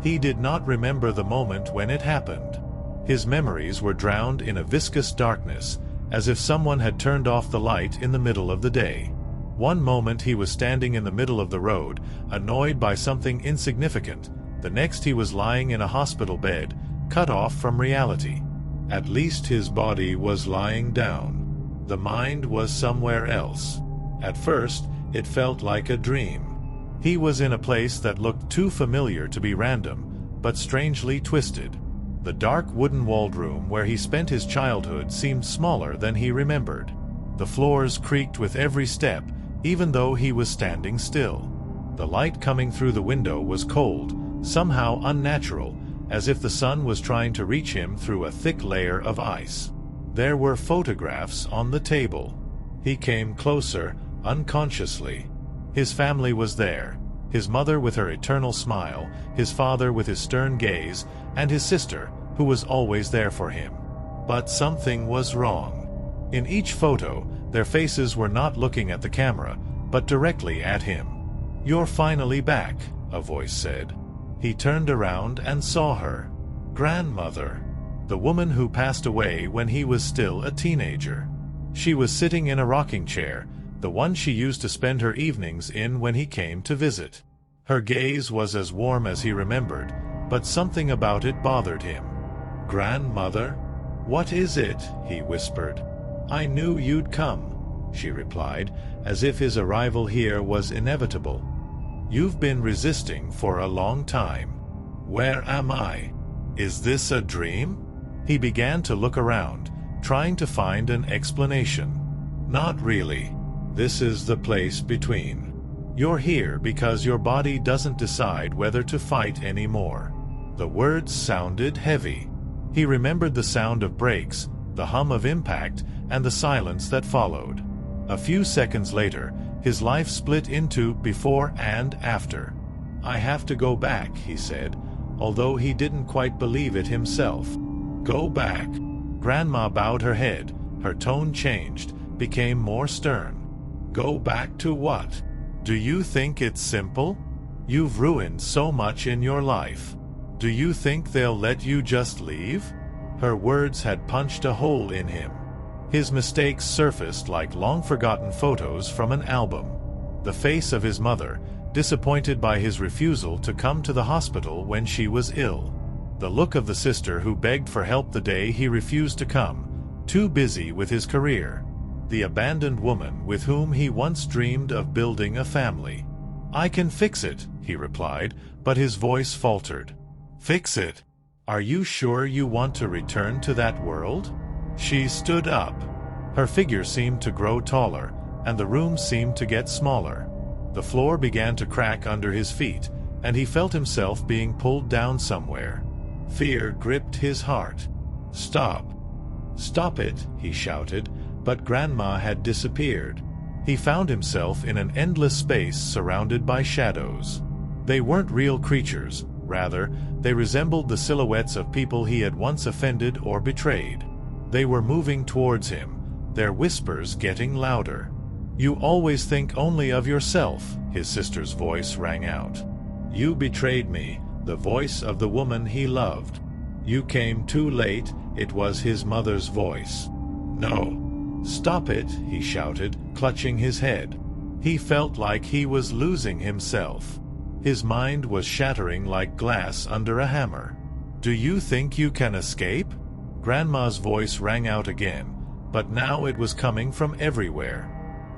He did not remember the moment when it happened. His memories were drowned in a viscous darkness, as if someone had turned off the light in the middle of the day. One moment he was standing in the middle of the road, annoyed by something insignificant. The next he was lying in a hospital bed, cut off from reality. At least his body was lying down. The mind was somewhere else. At first, it felt like a dream. He was in a place that looked too familiar to be random, but strangely twisted. The dark wooden-walled room where he spent his childhood seemed smaller than he remembered. The floors creaked with every step, even though he was standing still. The light coming through the window was cold, somehow unnatural, as if the sun was trying to reach him through a thick layer of ice. There were photographs on the table. He came closer, unconsciously. His family was there. His mother with her eternal smile, his father with his stern gaze, and his sister, who was always there for him. But something was wrong. In each photo, their faces were not looking at the camera, but directly at him. "You're finally back," a voice said. He turned around and saw her. Grandmother. The woman who passed away when he was still a teenager. She was sitting in a rocking chair, the one she used to spend her evenings in when he came to visit. Her gaze was as warm as he remembered, but something about it bothered him. "Grandmother? What is it?" he whispered. "I knew you'd come," she replied, as if his arrival here was inevitable. "You've been resisting for a long time. Where am I? Is this a dream?" He began to look around, trying to find an explanation. "Not really. This is the place between. You're here because your body doesn't decide whether to fight anymore." The words sounded heavy. He remembered the sound of brakes, the hum of impact, and the silence that followed. A few seconds later, his life split into before and after. "I have to go back," he said, although he didn't quite believe it himself. "Go back?" Grandma bowed her head. Her tone changed, became more stern. "Go back to what? Do you think it's simple? You've ruined so much in your life. Do you think they'll let you just leave?" Her words had punched a hole in him. His mistakes surfaced like long-forgotten photos from an album. The face of his mother, disappointed by his refusal to come to the hospital when she was ill. The look of the sister who begged for help the day he refused to come, too busy with his career. The abandoned woman with whom he once dreamed of building a family. "I can fix it," he replied, but his voice faltered. "Fix it? Are you sure you want to return to that world?" She stood up. Her figure seemed to grow taller, and the room seemed to get smaller. The floor began to crack under his feet, and he felt himself being pulled down somewhere. Fear gripped his heart. "Stop! Stop it!" he shouted, but Grandma had disappeared. He found himself in an endless space surrounded by shadows. They weren't real creatures, rather, they resembled the silhouettes of people he had once offended or betrayed. They were moving towards him, their whispers getting louder. "You always think only of yourself," his sister's voice rang out. "You betrayed me," the voice of the woman he loved. "You came too late," it was his mother's voice. "No. Stop it," he shouted, clutching his head. He felt like he was losing himself. His mind was shattering like glass under a hammer. "Do you think you can escape?" Grandma's voice rang out again, but now it was coming from everywhere.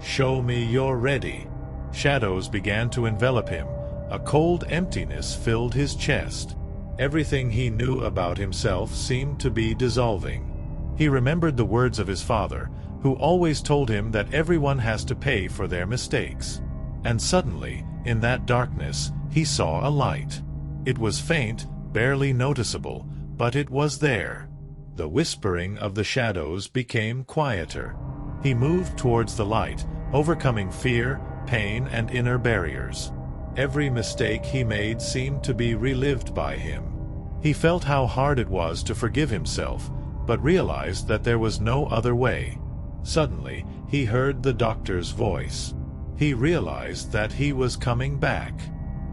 "Show me you're ready." Shadows began to envelop him. A cold emptiness filled his chest. Everything he knew about himself seemed to be dissolving. He remembered the words of his father, who always told him that everyone has to pay for their mistakes. And suddenly, in that darkness, he saw a light. It was faint, barely noticeable, but it was there. The whispering of the shadows became quieter. He moved towards the light, overcoming fear, pain, and inner barriers. Every mistake he made seemed to be relived by him. He felt how hard it was to forgive himself, but realized that there was no other way. Suddenly, he heard the doctor's voice. He realized that he was coming back.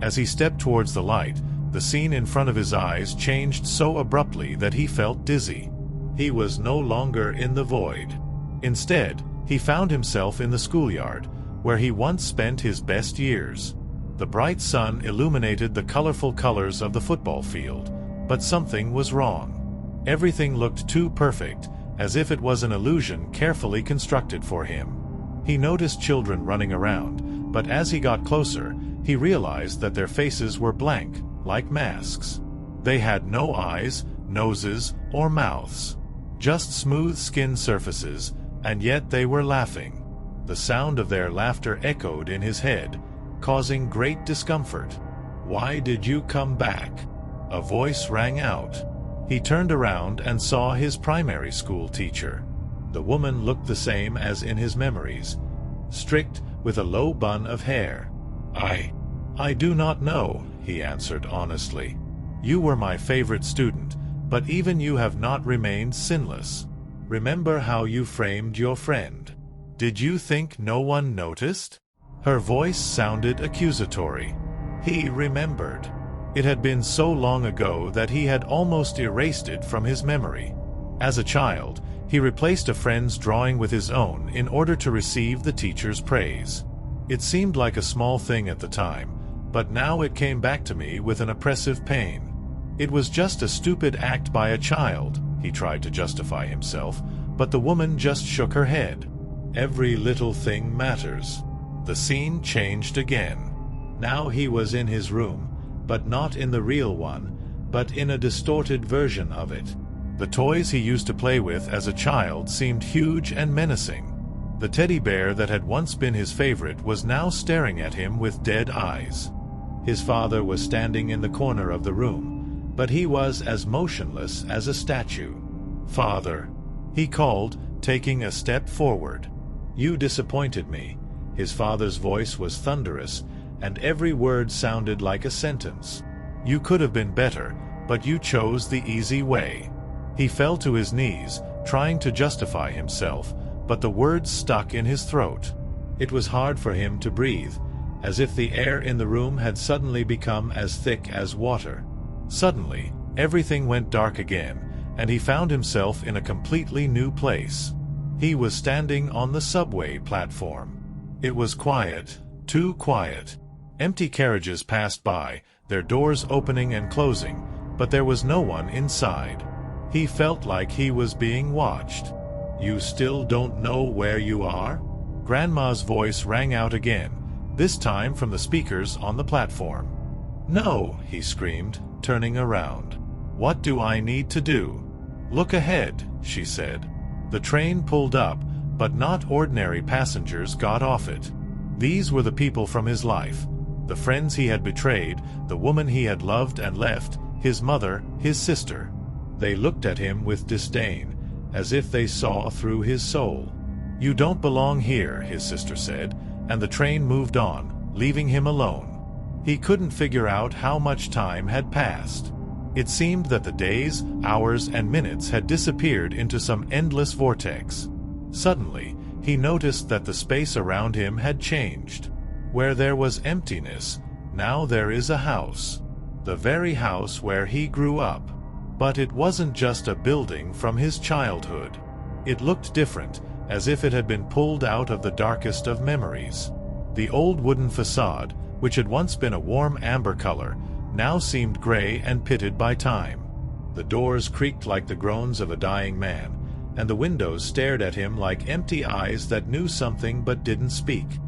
As he stepped towards the light, the scene in front of his eyes changed so abruptly that he felt dizzy. He was no longer in the void. Instead, he found himself in the schoolyard, where he once spent his best years. The bright sun illuminated the colorful colors of the football field, but something was wrong. Everything looked too perfect, as if it was an illusion carefully constructed for him. He noticed children running around, but as he got closer, he realized that their faces were blank, like masks. They had no eyes, noses, or mouths. Just smooth skin surfaces, and yet they were laughing. The sound of their laughter echoed in his head, causing great discomfort. "Why did you come back?" a voice rang out. He turned around and saw his primary school teacher. The woman looked the same as in his memories, strict, with a low bun of hair. I do not know," he answered honestly. "You were my favorite student, but even you have not remained sinless. Remember how you framed your friend. Did you think no one noticed?" Her voice sounded accusatory. He remembered. It had been so long ago that he had almost erased it from his memory. As a child, he replaced a friend's drawing with his own in order to receive the teacher's praise. It seemed like a small thing at the time, but now it came back to me with an oppressive pain. It was just a stupid act by a child, he tried to justify himself, but the woman just shook her head. Every little thing matters. The scene changed again. Now he was in his room, but not in the real one, but in a distorted version of it. The toys he used to play with as a child seemed huge and menacing. The teddy bear that had once been his favorite was now staring at him with dead eyes. His father was standing in the corner of the room, but he was as motionless as a statue. "Father," he called, taking a step forward. "You disappointed me." His father's voice was thunderous, and every word sounded like a sentence. "You could have been better, but you chose the easy way." He fell to his knees, trying to justify himself, but the words stuck in his throat. It was hard for him to breathe, as if the air in the room had suddenly become as thick as water. Suddenly, everything went dark again, and he found himself in a completely new place. He was standing on the subway platform. It was quiet, too quiet. Empty carriages passed by, their doors opening and closing, but there was no one inside. He felt like he was being watched. "You still don't know where you are?" Grandma's voice rang out again, this time from the speakers on the platform. "No," he screamed, turning around. "What do I need to do?" "Look ahead," she said. The train pulled up, but not ordinary passengers got off it. These were the people from his life, the friends he had betrayed, the woman he had loved and left, his mother, his sister. They looked at him with disdain, as if they saw through his soul. "You don't belong here," his sister said, and the train moved on, leaving him alone. He couldn't figure out how much time had passed. It seemed that the days, hours, and minutes had disappeared into some endless vortex. Suddenly, he noticed that the space around him had changed. Where there was emptiness, now there is a house. The very house where he grew up. But it wasn't just a building from his childhood. It looked different, as if it had been pulled out of the darkest of memories. The old wooden facade, which had once been a warm amber color, now seemed gray and pitted by time. The doors creaked like the groans of a dying man, and the windows stared at him like empty eyes that knew something but didn't speak.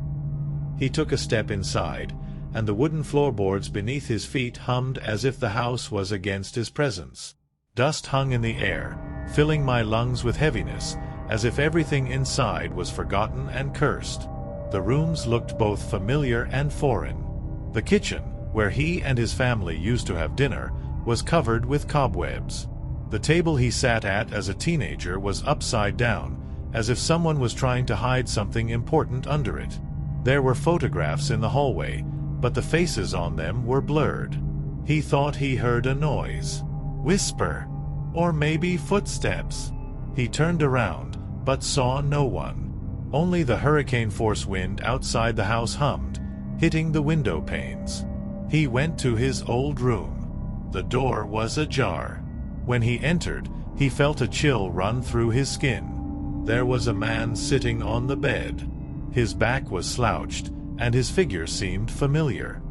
He took a step inside, and the wooden floorboards beneath his feet hummed as if the house was against his presence. Dust hung in the air, filling my lungs with heaviness, as if everything inside was forgotten and cursed. The rooms looked both familiar and foreign. The kitchen, where he and his family used to have dinner, was covered with cobwebs. The table he sat at as a teenager was upside down, as if someone was trying to hide something important under it. There were photographs in the hallway, but the faces on them were blurred. He thought he heard a noise. Whisper. Or maybe footsteps. He turned around, but saw no one. Only the hurricane-force wind outside the house hummed, hitting the window panes. He went to his old room. The door was ajar. When he entered, he felt a chill run through his skin. There was a man sitting on the bed. His back was slouched, and his figure seemed familiar.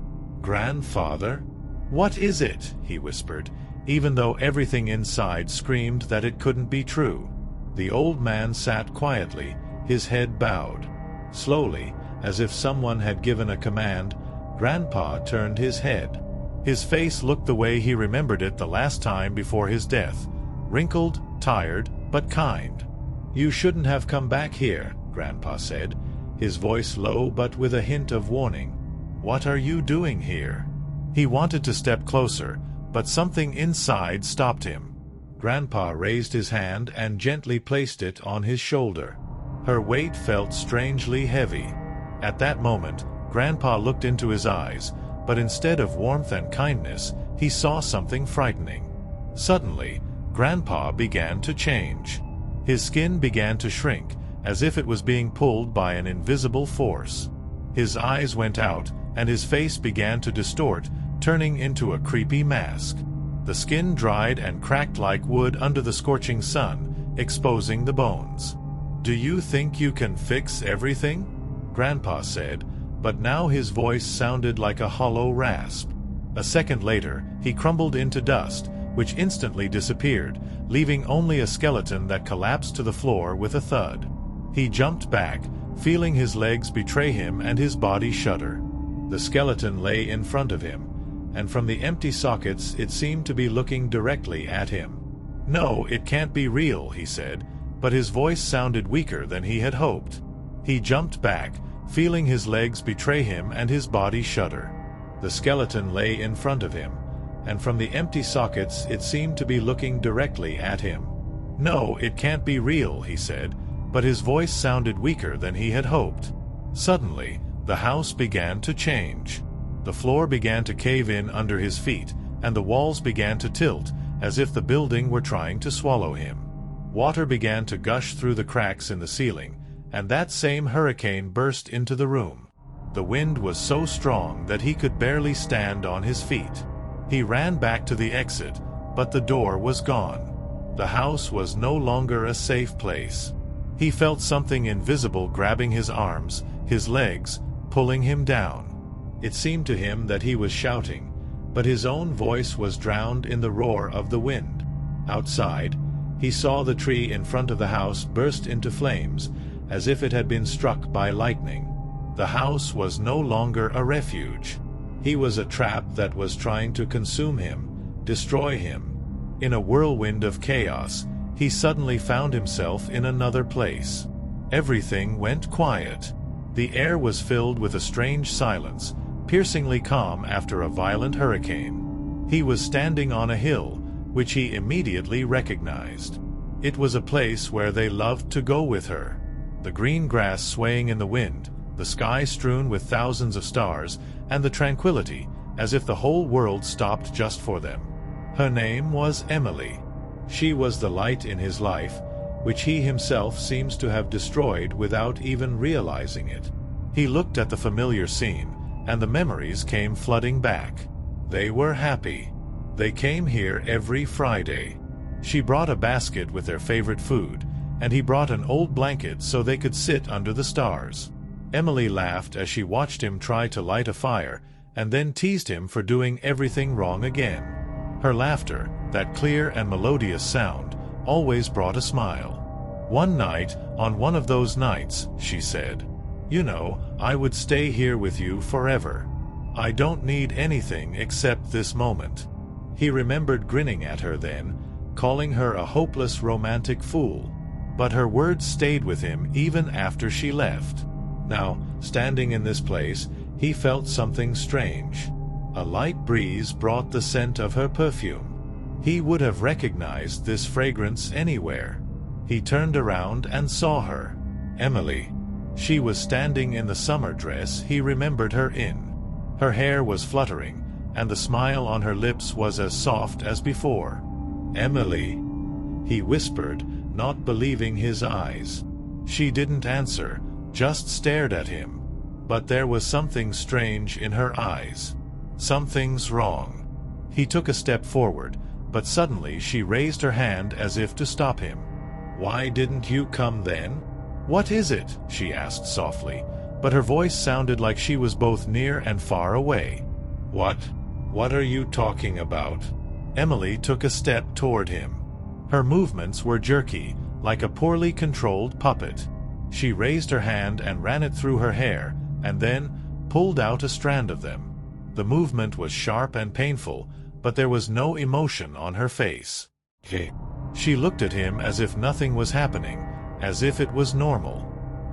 "Grandfather?" "What is it?" he whispered, even though everything inside screamed that it couldn't be true. The old man sat quietly, his head bowed. Slowly, as if someone had given a command, Grandpa turned his head. His face looked the way he remembered it the last time before his death, wrinkled, tired, but kind. "You shouldn't have come back here," Grandpa said, his voice low but with a hint of warning. "What are you doing here?" He wanted to step closer, but something inside stopped him. Grandpa raised his hand and gently placed it on his shoulder. Her weight felt strangely heavy. At that moment, Grandpa looked into his eyes, but instead of warmth and kindness, he saw something frightening. Suddenly, Grandpa began to change. His skin began to shrink, as if it was being pulled by an invisible force. His eyes went out, and his face began to distort, turning into a creepy mask. The skin dried and cracked like wood under the scorching sun, exposing the bones. "Do you think you can fix everything?" Grandpa said, but now his voice sounded like a hollow rasp. A second later, he crumbled into dust, which instantly disappeared, leaving only a skeleton that collapsed to the floor with a thud. He jumped back, feeling his legs betray him and his body shudder. The skeleton lay in front of him, and from the empty sockets it seemed to be looking directly at him. "No, it can't be real," he said, but his voice sounded weaker than he had hoped. He jumped back, feeling his legs betray him and his body shudder. The skeleton lay in front of him, and from the empty sockets it seemed to be looking directly at him. "No, it can't be real," he said, but his voice sounded weaker than he had hoped. Suddenly, the house began to change. The floor began to cave in under his feet, and the walls began to tilt, as if the building were trying to swallow him. Water began to gush through the cracks in the ceiling, and that same hurricane burst into the room. The wind was so strong that he could barely stand on his feet. He ran back to the exit, but the door was gone. The house was no longer a safe place. He felt something invisible grabbing his arms, his legs, pulling him down. It seemed to him that he was shouting, but his own voice was drowned in the roar of the wind. Outside, he saw the tree in front of the house burst into flames, as if it had been struck by lightning. The house was no longer a refuge. He was a trap that was trying to consume him, destroy him. In a whirlwind of chaos, he suddenly found himself in another place. Everything went quiet. The air was filled with a strange silence, piercingly calm after a violent hurricane. He was standing on a hill, which he immediately recognized. It was a place where they loved to go with her. The green grass swaying in the wind, the sky strewn with thousands of stars, and the tranquility, as if the whole world stopped just for them. Her name was Emily. She was the light in his life, which he himself seems to have destroyed without even realizing it. He looked at the familiar scene, and the memories came flooding back. They were happy. They came here every Friday. She brought a basket with their favorite food, and he brought an old blanket so they could sit under the stars. Emily laughed as she watched him try to light a fire, and then teased him for doing everything wrong again. Her laughter, that clear and melodious sound, always brought a smile. One night, on one of those nights, she said, "You know, I would stay here with you forever. I don't need anything except this moment." He remembered grinning at her then, calling her a hopeless romantic fool. But her words stayed with him even after she left. Now, standing in this place, he felt something strange. A light breeze brought the scent of her perfume. He would have recognized this fragrance anywhere. He turned around and saw her. Emily. She was standing in the summer dress he remembered her in. Her hair was fluttering, and the smile on her lips was as soft as before. "Emily," he whispered, not believing his eyes. She didn't answer, just stared at him. But there was something strange in her eyes. Something's wrong. He took a step forward, but suddenly she raised her hand as if to stop him. Why didn't you come then? What is it? She asked softly, but her voice sounded like she was both near and far away. What are you talking about? Emily took a step toward him. Her movements were jerky, like a poorly controlled puppet. She raised her hand and ran it through her hair, and then pulled out a strand of them. The movement was sharp and painful, but there was no emotion on her face. She looked at him as if nothing was happening, as if it was normal.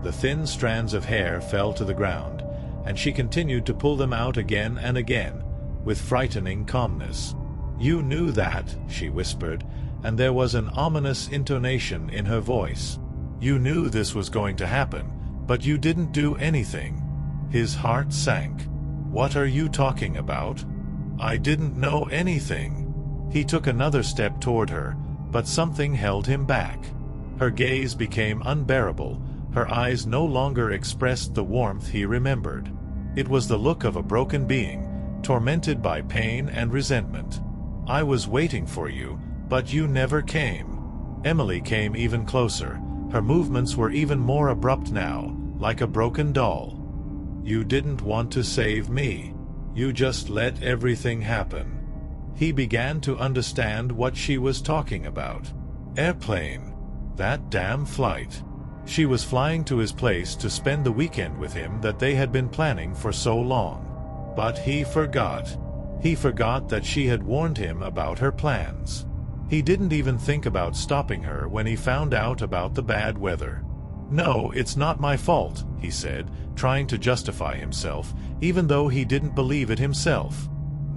The thin strands of hair fell to the ground, and she continued to pull them out again and again, with frightening calmness. You knew that, she whispered, and there was an ominous intonation in her voice. You knew this was going to happen, but you didn't do anything. His heart sank. What are you talking about? I didn't know anything. He took another step toward her, but something held him back. Her gaze became unbearable. Her eyes no longer expressed the warmth he remembered. It was the look of a broken being, tormented by pain and resentment. I was waiting for you, but you never came. Emily came even closer. Her movements were even more abrupt now, like a broken doll. You didn't want to save me. You just let everything happen. He began to understand what she was talking about. Airplane. That damn flight. She was flying to his place to spend the weekend with him that they had been planning for so long. But he forgot. He forgot that she had warned him about her plans. He didn't even think about stopping her when he found out about the bad weather. No, it's not my fault, he said, trying to justify himself, even though he didn't believe it himself.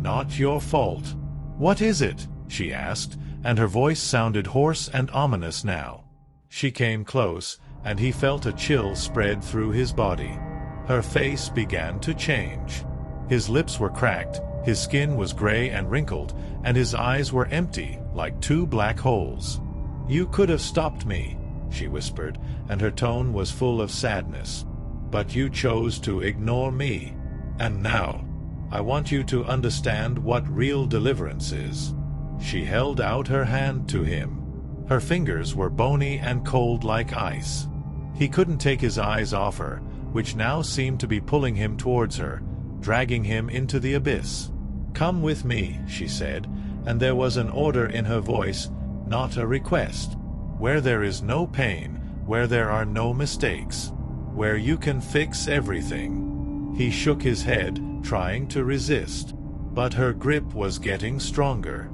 Not your fault. What is it? She asked, and her voice sounded hoarse and ominous now. She came close, and he felt a chill spread through his body. Her face began to change. His lips were cracked, his skin was gray and wrinkled, and his eyes were empty, like two black holes. You could have stopped me, she whispered, and her tone was full of sadness. But you chose to ignore me. And now, I want you to understand what real deliverance is. She held out her hand to him. Her fingers were bony and cold like ice. He couldn't take his eyes off her, which now seemed to be pulling him towards her, dragging him into the abyss. Come with me, she said, and there was an order in her voice, not a request. Where there is no pain, where there are no mistakes, where you can fix everything. He shook his head, trying to resist, but her grip was getting stronger.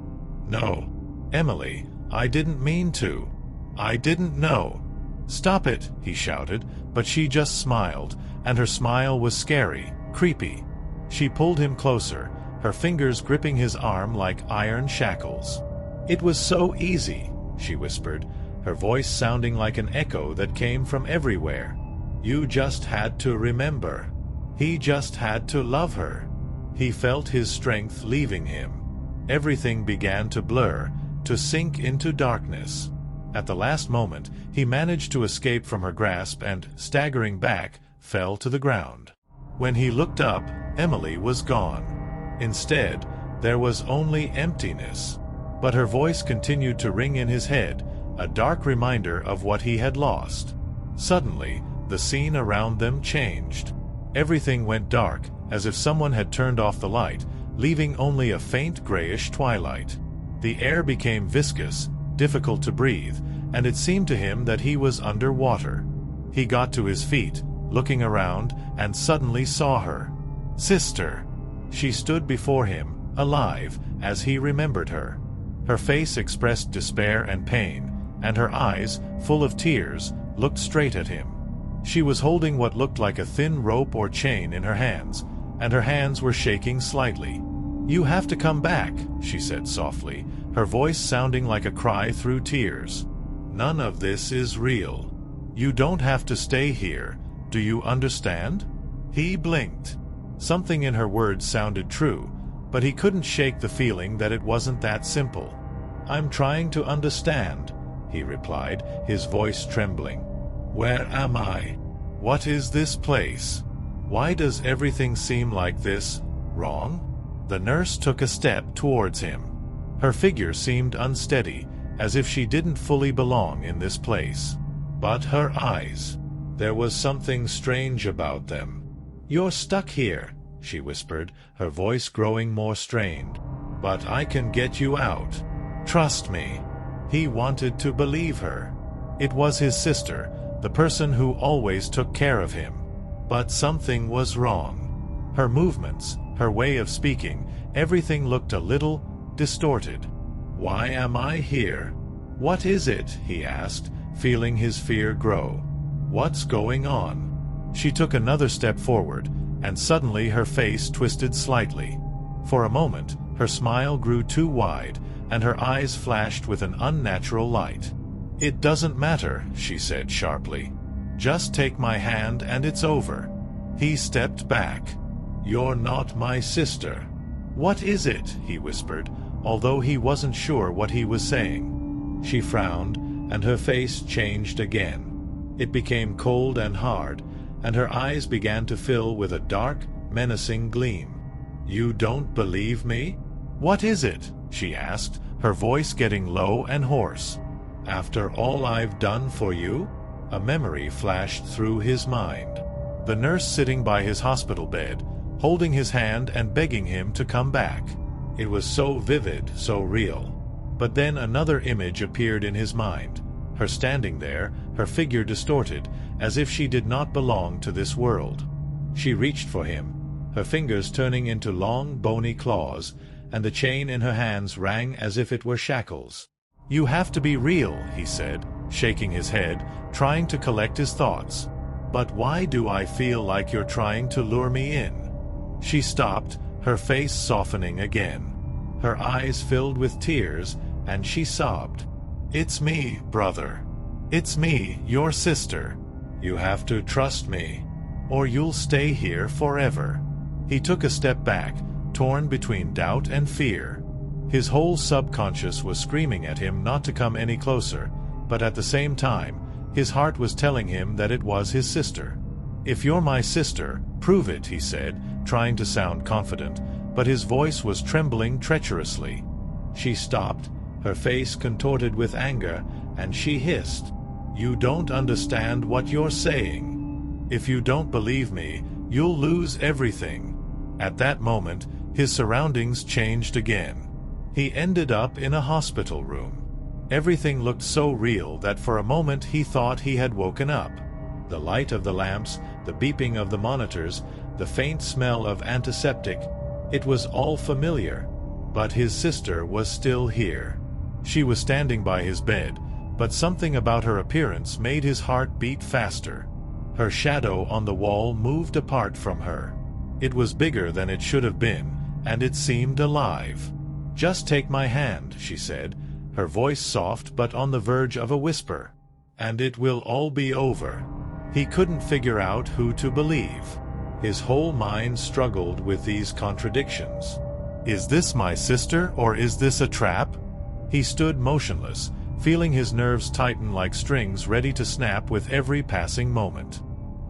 No, Emily, I didn't mean to. I didn't know. Stop it, he shouted, but she just smiled, and her smile was scary, creepy. She pulled him closer, her fingers gripping his arm like iron shackles. It was so easy, she whispered, her voice sounding like an echo that came from everywhere. You just had to remember. He just had to love her. He felt his strength leaving him. Everything began to blur, to sink into darkness. At the last moment, he managed to escape from her grasp and, staggering back, fell to the ground. When he looked up, Emily was gone. Instead, there was only emptiness. But her voice continued to ring in his head, a dark reminder of what he had lost. Suddenly, the scene around them changed. Everything went dark, as if someone had turned off the light, leaving only a faint grayish twilight. The air became viscous, difficult to breathe, and it seemed to him that he was under water. He got to his feet, looking around, and suddenly saw her. Sister! She stood before him, alive, as he remembered her. Her face expressed despair and pain, and her eyes, full of tears, looked straight at him. She was holding what looked like a thin rope or chain in her hands, and her hands were shaking slightly. You have to come back, she said softly, her voice sounding like a cry through tears. None of this is real. You don't have to stay here. Do you understand? He blinked. Something in her words sounded true, but he couldn't shake the feeling that it wasn't that simple. I'm trying to understand, he replied, his voice trembling. Where am I? What is this place? Why does everything seem like this? Wrong? The nurse took a step towards him. Her figure seemed unsteady, as if she didn't fully belong in this place. But her eyes, there was something strange about them. You're stuck here, she whispered, her voice growing more strained. But I can get you out. Trust me. He wanted to believe her. It was his sister, the person who always took care of him. But something was wrong. Her movements, her way of speaking, everything looked a little distorted. Why am I here? What is it? He asked, feeling his fear grow. What's going on? She took another step forward, and suddenly her face twisted slightly. For a moment, her smile grew too wide, and her eyes flashed with an unnatural light. It doesn't matter, she said sharply. Just take my hand and it's over. He stepped back. You're not my sister. What is it? He whispered, although he wasn't sure what he was saying. She frowned, and her face changed again. It became cold and hard, and her eyes began to fill with a dark, menacing gleam. You don't believe me? What is it? She asked, her voice getting low and hoarse. After all I've done for you? A memory flashed through his mind. The nurse sitting by his hospital bed, holding his hand and begging him to come back. It was so vivid, so real. But then another image appeared in his mind. Her standing there, her figure distorted, as if she did not belong to this world. She reached for him, her fingers turning into long, bony claws, and the chain in her hands rang as if it were shackles. You have to be real, he said, shaking his head, trying to collect his thoughts. But why do I feel like you're trying to lure me in? She stopped, her face softening again. Her eyes filled with tears, and she sobbed. It's me, brother. It's me, your sister. You have to trust me, or you'll stay here forever. He took a step back, torn between doubt and fear. His whole subconscious was screaming at him not to come any closer, but at the same time, his heart was telling him that it was his sister. If you're my sister, prove it, he said, trying to sound confident, but his voice was trembling treacherously. She stopped, her face contorted with anger, and she hissed, You don't understand what you're saying. If you don't believe me, you'll lose everything. At that moment, his surroundings changed again. He ended up in a hospital room. Everything looked so real that for a moment he thought he had woken up. The light of the lamps, the beeping of the monitors, the faint smell of antiseptic, it was all familiar. But his sister was still here. She was standing by his bed, but something about her appearance made his heart beat faster. Her shadow on the wall moved apart from her. It was bigger than it should have been, and it seemed alive. Just take my hand, she said, her voice soft but on the verge of a whisper. And it will all be over. He couldn't figure out who to believe. His whole mind struggled with these contradictions. Is this my sister, or is this a trap? He stood motionless, feeling his nerves tighten like strings ready to snap with every passing moment.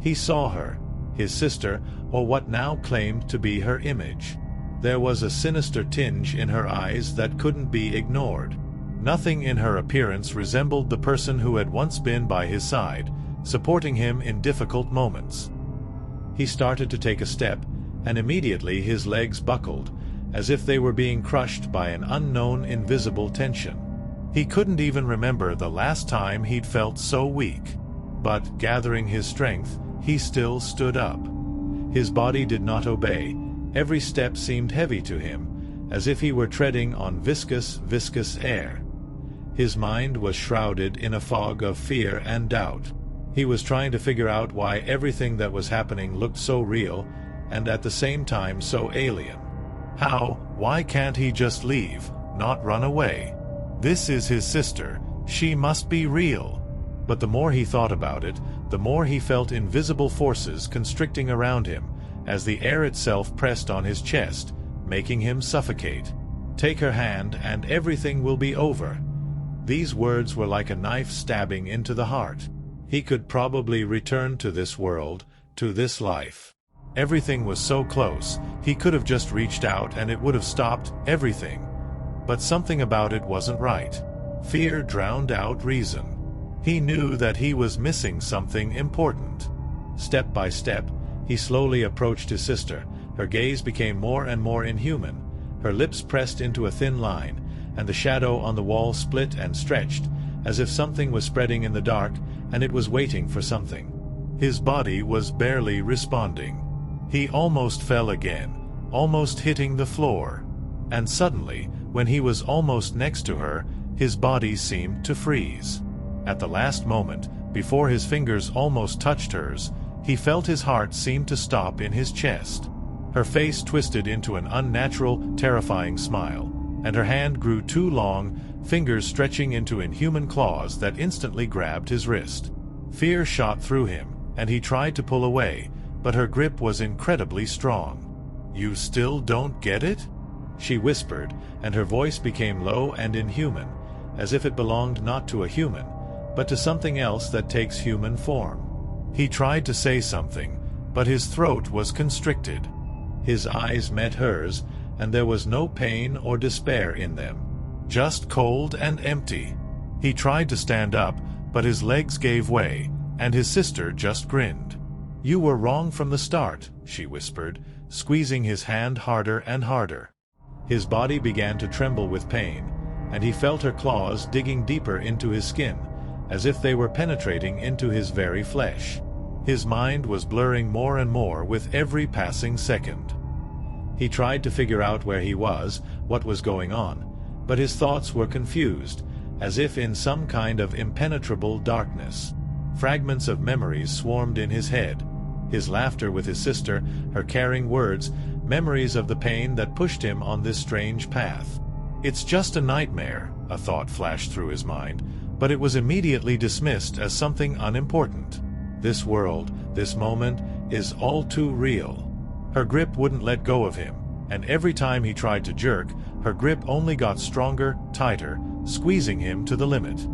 He saw her, his sister, or what now claimed to be her image. There was a sinister tinge in her eyes that couldn't be ignored. Nothing in her appearance resembled the person who had once been by his side, supporting him in difficult moments. He started to take a step, and immediately his legs buckled, as if they were being crushed by an unknown invisible tension. He couldn't even remember the last time he'd felt so weak. But, gathering his strength, he still stood up. His body did not obey. Every step seemed heavy to him, as if he were treading on viscous air. His mind was shrouded in a fog of fear and doubt. He was trying to figure out why everything that was happening looked so real, and at the same time so alien. Why can't he just leave, not run away? This is his sister, she must be real. But the more he thought about it, the more he felt invisible forces constricting around him, as the air itself pressed on his chest, making him suffocate. Take her hand and everything will be over. These words were like a knife stabbing into the heart. He could probably return to this world, to this life. Everything was so close, he could have just reached out and it would have stopped everything. But something about it wasn't right. Fear drowned out reason. He knew that he was missing something important. Step by step, he slowly approached his sister. Her gaze became more and more inhuman. Her lips pressed into a thin line, and the shadow on the wall split and stretched, as if something was spreading in the dark, and it was waiting for something. His body was barely responding. He almost fell again, almost hitting the floor. And suddenly, when he was almost next to her, his body seemed to freeze. At the last moment, before his fingers almost touched hers, he felt his heart seem to stop in his chest. Her face twisted into an unnatural, terrifying smile, and her hand grew too long, fingers stretching into inhuman claws that instantly grabbed his wrist. Fear shot through him, and he tried to pull away, but her grip was incredibly strong. "You still don't get it?" she whispered, and her voice became low and inhuman, as if it belonged not to a human, but to something else that takes human form. He tried to say something, but his throat was constricted. His eyes met hers, and there was no pain or despair in them. Just cold and empty. He tried to stand up, but his legs gave way, and his sister just grinned. "You were wrong from the start," she whispered, squeezing his hand harder and harder. His body began to tremble with pain, and he felt her claws digging deeper into his skin, as if they were penetrating into his very flesh. His mind was blurring more and more with every passing second. He tried to figure out where he was, what was going on, but his thoughts were confused, as if in some kind of impenetrable darkness. Fragments of memories swarmed in his head. His laughter with his sister, her caring words, memories of the pain that pushed him on this strange path. "It's just a nightmare," a thought flashed through his mind, but it was immediately dismissed as something unimportant. This world, this moment, is all too real. Her grip wouldn't let go of him, and every time he tried to jerk, her grip only got stronger, tighter, squeezing him to the limit.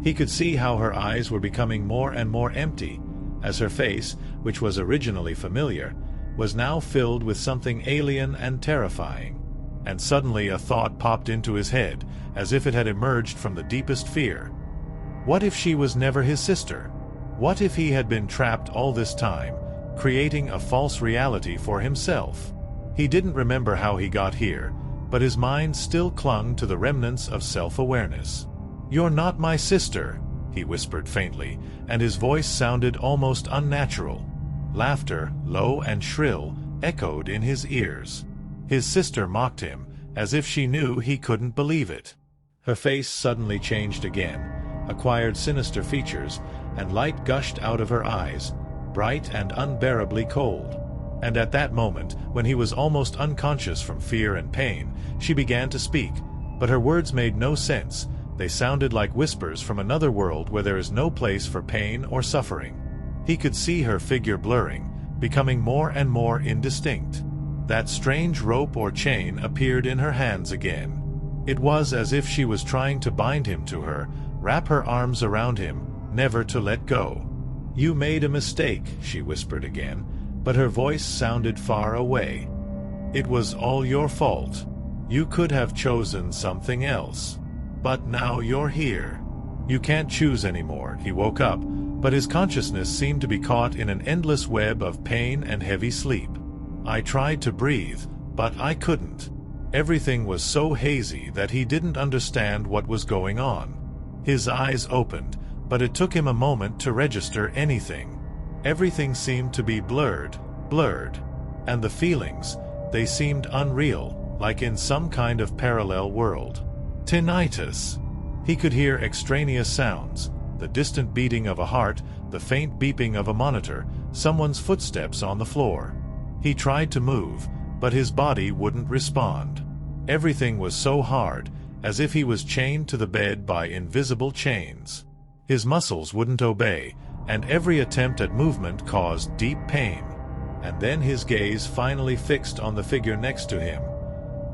He could see how her eyes were becoming more and more empty, as her face, which was originally familiar, was now filled with something alien and terrifying. And suddenly a thought popped into his head, as if it had emerged from the deepest fear. What if she was never his sister? What if he had been trapped all this time, creating a false reality for himself? He didn't remember how he got here, but his mind still clung to the remnants of self-awareness. "You're not my sister," he whispered faintly, and his voice sounded almost unnatural. Laughter, low and shrill, echoed in his ears. His sister mocked him, as if she knew he couldn't believe it. Her face suddenly changed again, acquired sinister features, and light gushed out of her eyes, bright and unbearably cold. And at that moment, when he was almost unconscious from fear and pain, she began to speak, but her words made no sense. They sounded like whispers from another world where there is no place for pain or suffering. He could see her figure blurring, becoming more and more indistinct. That strange rope or chain appeared in her hands again. It was as if she was trying to bind him to her, wrap her arms around him, never to let go. "You made a mistake," she whispered again, but her voice sounded far away. "It was all your fault. You could have chosen something else. But now you're here. You can't choose anymore." He woke up, but his consciousness seemed to be caught in an endless web of pain and heavy sleep. "I tried to breathe, but I couldn't." Everything was so hazy that he didn't understand what was going on. His eyes opened, but it took him a moment to register anything. Everything seemed to be blurred. And the feelings, they seemed unreal, like in some kind of parallel world. Tinnitus. He could hear extraneous sounds, the distant beating of a heart, the faint beeping of a monitor, someone's footsteps on the floor. He tried to move, but his body wouldn't respond. Everything was so hard, as if he was chained to the bed by invisible chains. His muscles wouldn't obey, and every attempt at movement caused deep pain. And then his gaze finally fixed on the figure next to him.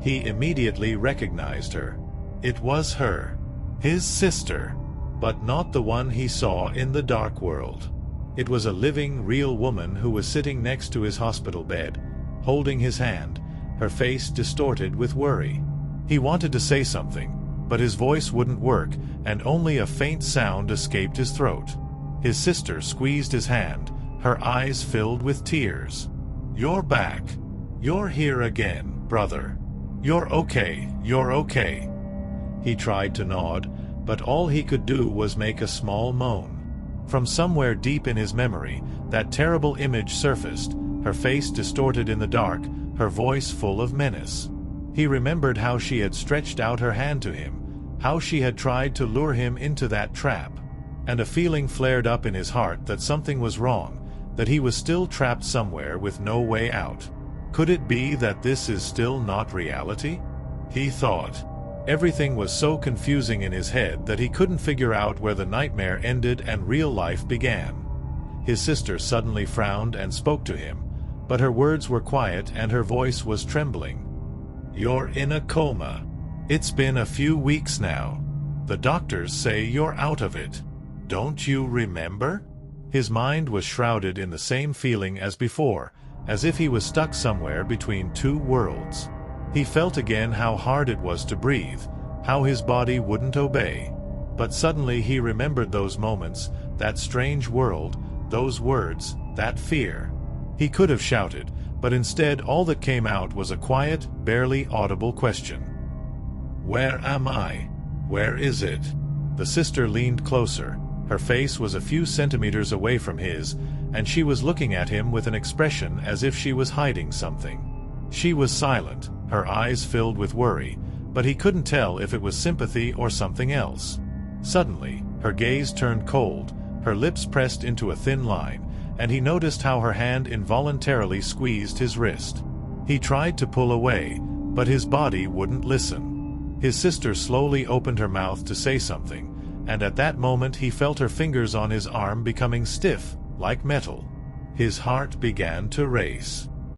He immediately recognized her. It was her. His sister. but not the one he saw in the dark world. It was a living, real woman who was sitting next to his hospital bed, holding his hand, her face distorted with worry. He wanted to say something, but his voice wouldn't work, and only a faint sound escaped his throat. His sister squeezed his hand, her eyes filled with tears. "You're back. You're here again, brother. You're okay, you're okay." He tried to nod, but all he could do was make a small moan. From somewhere deep in his memory, that terrible image surfaced, her face distorted in the dark, her voice full of menace. He remembered how she had stretched out her hand to him, how she had tried to lure him into that trap. And a feeling flared up in his heart that something was wrong, that he was still trapped somewhere with no way out. Could it be that this is still not reality? He thought. Everything was so confusing in his head that he couldn't figure out where the nightmare ended and real life began. His sister suddenly frowned and spoke to him, but her words were quiet and her voice was trembling. "You're in a coma. It's been a few weeks now. The doctors say you're out of it. Don't you remember?" His mind was shrouded in the same feeling as before, as if he was stuck somewhere between two worlds. He felt again how hard it was to breathe, how his body wouldn't obey. But suddenly he remembered those moments, that strange world, those words, that fear. He could have shouted, but instead all that came out was a quiet, barely audible question. "Where am I? Where is it?" The sister leaned closer. Her face was a few centimeters away from his, and she was looking at him with an expression as if she was hiding something. She was silent, her eyes filled with worry, but he couldn't tell if it was sympathy or something else. Suddenly, her gaze turned cold, her lips pressed into a thin line, and he noticed how her hand involuntarily squeezed his wrist. He tried to pull away, but his body wouldn't listen. His sister slowly opened her mouth to say something, and at that moment he felt her fingers on his arm becoming stiff, like metal. His heart began to race.